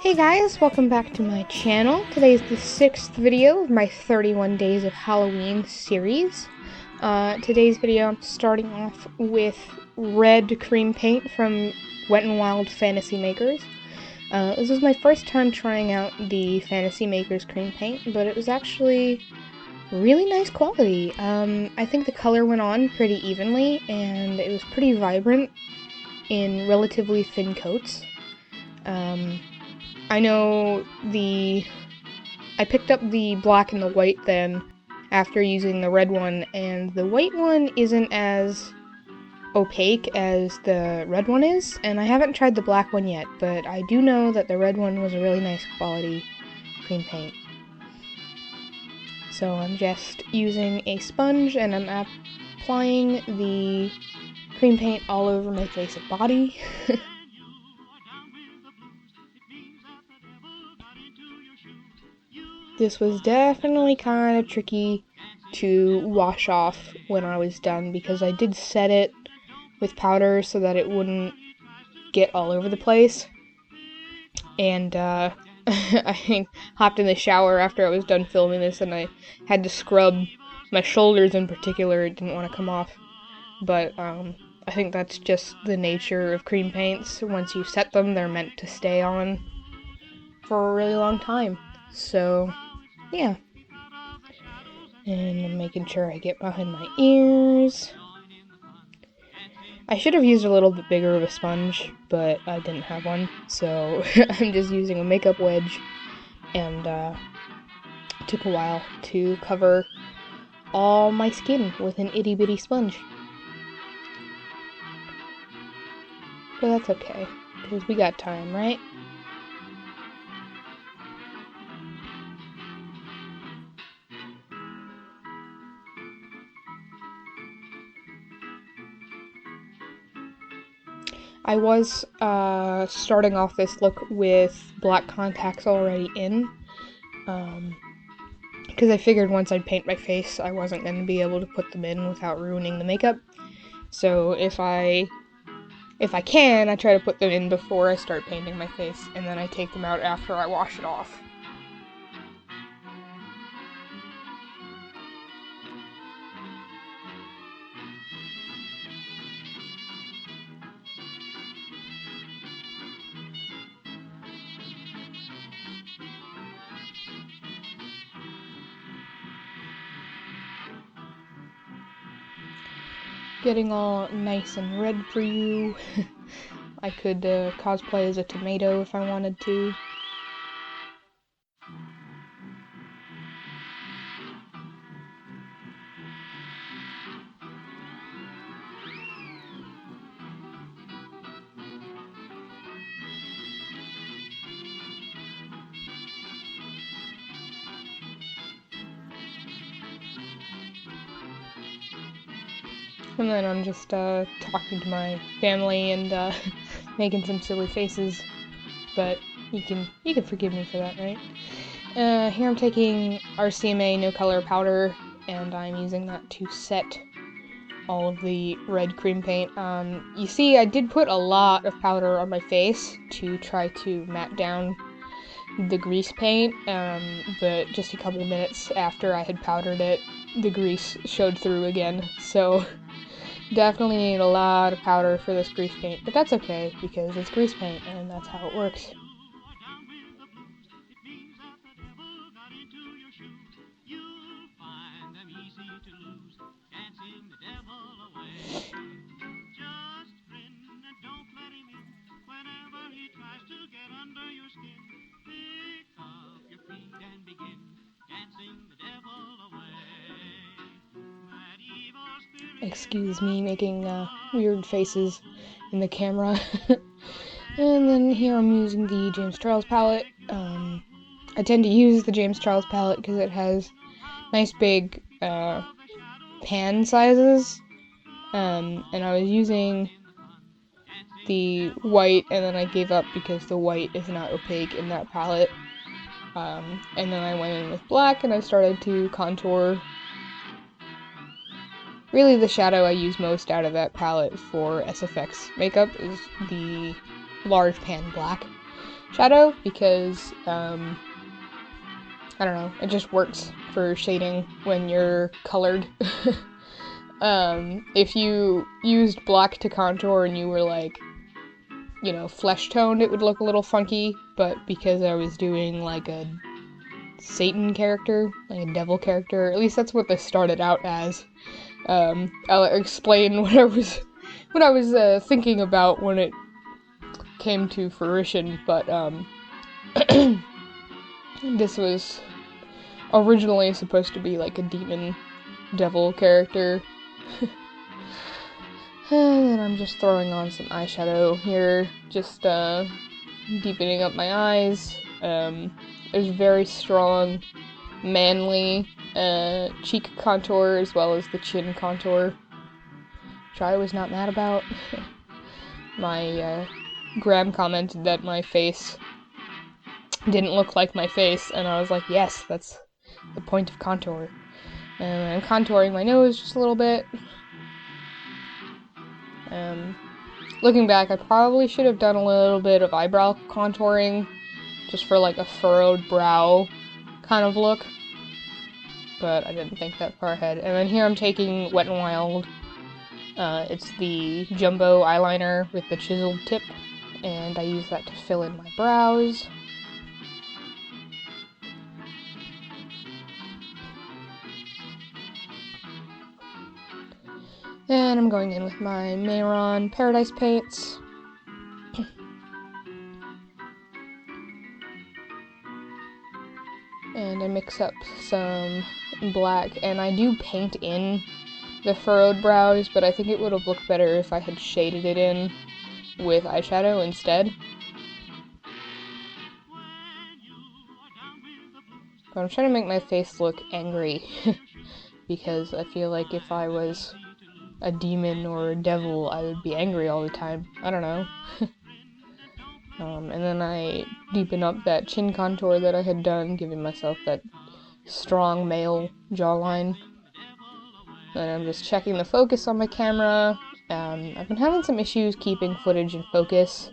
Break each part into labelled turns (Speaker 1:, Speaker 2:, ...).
Speaker 1: Hey guys, welcome back to my channel. Today is the 6th video of my 31 Days of Halloween series. Today's video I'm starting off with red cream paint from Wet n Wild Fantasy Makers. This was my first time trying out the Fantasy Makers cream paint, but it was actually really nice quality. I think the color went on pretty evenly, and it was pretty vibrant in relatively thin coats. I know I picked up the black and the white then after using the red one, and the white one isn't as opaque as the red one is, and I haven't tried the black one yet, but I do know that the red one was a really nice quality cream paint. So I'm just using a sponge and I'm applying the cream paint all over my face and body. This was definitely kind of tricky to wash off when I was done because I did set it with powder so that it wouldn't get all over the place. And I hopped in the shower after I was done filming this and I had to scrub my shoulders in particular. It didn't want to come off. But I think that's just the nature of cream paints. Once you set them, they're meant to stay on for a really long time. So yeah. And I'm making sure I get behind my ears. I should have used a little bit bigger of a sponge, but I didn't have one, so I'm just using a makeup wedge, and it took a while to cover all my skin with an itty-bitty sponge. But that's okay, because we got time, right? I was starting off this look with black contacts already in, because I figured once I'd paint my face, I wasn't going to be able to put them in without ruining the makeup. So if I can, I try to put them in before I start painting my face, and then I take them out after I wash it off. Getting all nice and red for you. I could cosplay as a tomato if I wanted to. And then I'm just talking to my family and making some silly faces, but you can forgive me for that, right? Here I'm taking RCMA No Color powder, and I'm using that to set all of the red cream paint. You see, I did put a lot of powder on my face to try to matte down the grease paint, but just a couple minutes after I had powdered it, the grease showed through again, so definitely need a lot of powder for this grease paint, but that's okay, because it's grease paint, and that's how it works. Excuse me making weird faces in the camera. And then here I'm using the James Charles palette. I tend to use the James Charles palette because it has nice big pan sizes. And I was using the white, and then I gave up because the white is not opaque in that palette. And then I went in with black and I started to contour. Really, the shadow I use most out of that palette for SFX makeup is the large pan black, shadow because, I don't know, it just works for shading when you're colored. If you used black to contour and you were like, you know, flesh toned, it would look a little funky, but because I was doing like a Satan character, like a devil character, at least that's what this started out as. I'll explain what I was thinking about when it came to fruition, but this was originally supposed to be like a demon devil character. And then I'm just throwing on some eyeshadow here, just deepening up my eyes. There's very strong, manly cheek contour as well as the chin contour, which I was not mad about. My Graham commented that my face didn't look like my face, and I was like, yes, that's the point of contour. And I'm contouring my nose just a little bit. Looking back, I probably should have done a little bit of eyebrow contouring, just for like a furrowed brow kind of look, but I didn't think that far ahead. And then here I'm taking Wet n Wild. It's the jumbo eyeliner with the chiseled tip, and I use that to fill in my brows. And I'm going in with my Mayron Paradise paints. And I mix up some black, and I do paint in the furrowed brows, but I think it would have looked better if I had shaded it in with eyeshadow instead. But I'm trying to make my face look angry, because I feel like if I was a demon or a devil, I would be angry all the time. I don't know. And then I deepen up that chin contour that I had done, giving myself that strong male jawline. Then I'm just checking the focus on my camera. I've been having some issues keeping footage in focus,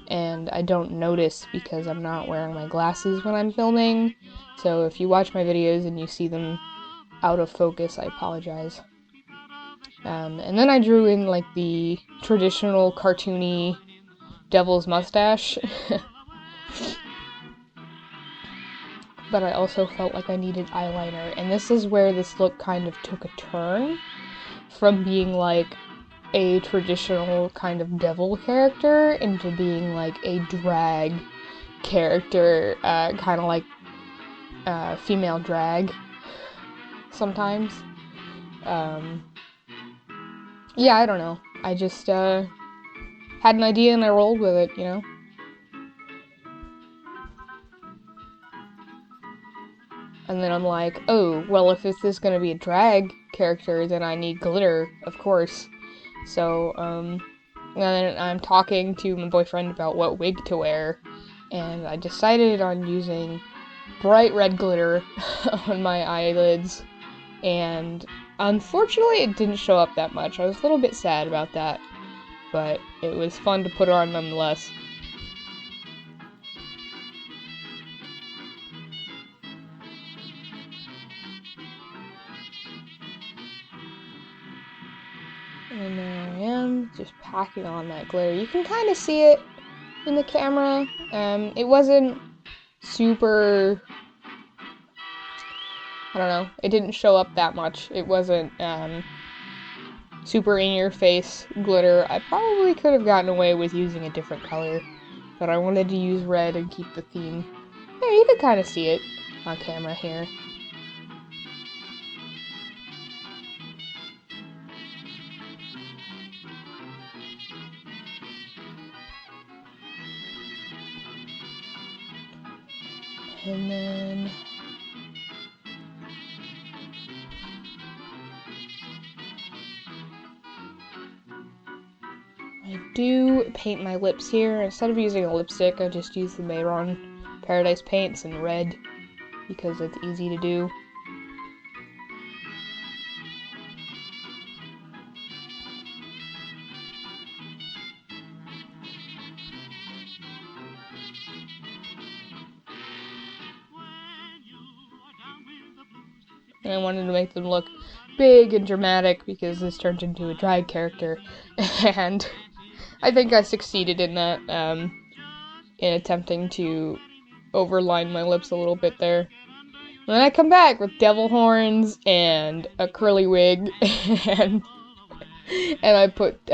Speaker 1: and I don't notice because I'm not wearing my glasses when I'm filming. So if you watch my videos and you see them out of focus, I apologize. And then I drew in like the traditional cartoony devil's mustache. But I also felt like I needed eyeliner, and this is where this look kind of took a turn from being like a traditional kind of devil character into being like a drag character, kind of like female drag sometimes. Yeah, I don't know. I just had an idea and I rolled with it, you know? And then I'm like, oh, well, if this is gonna be a drag character, then I need glitter, of course. So, and then I'm talking to my boyfriend about what wig to wear, and I decided on using bright red glitter on my eyelids, and unfortunately it didn't show up that much. I was a little bit sad about that, but it was fun to put on nonetheless. And there I am, just packing on that glitter. You can kind of see it in the camera. It wasn't super, I don't know, it didn't show up that much. It wasn't super in-your-face glitter. I probably could have gotten away with using a different color, but I wanted to use red and keep the theme. Yeah, you can kind of see it on camera here. And then I do paint my lips here. Instead of using a lipstick, I just use the Mayron Paradise paints in red because it's easy to do. and I wanted to make them look big and dramatic because this turned into a drag character, and I think I succeeded in that, in attempting to overline my lips a little bit there. And then I come back with devil horns and a curly wig, and I put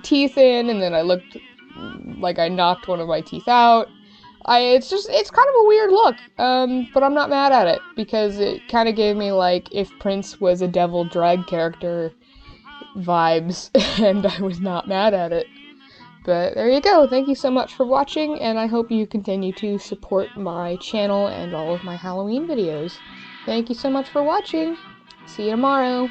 Speaker 1: teeth in, and then I looked like I knocked one of my teeth out. It's kind of a weird look, but I'm not mad at it, because it kind of gave me, like, if Prince was a devil drag character vibes, and I was not mad at it. But there you go, thank you so much for watching, and I hope you continue to support my channel and all of my Halloween videos. Thank you so much for watching, see you tomorrow.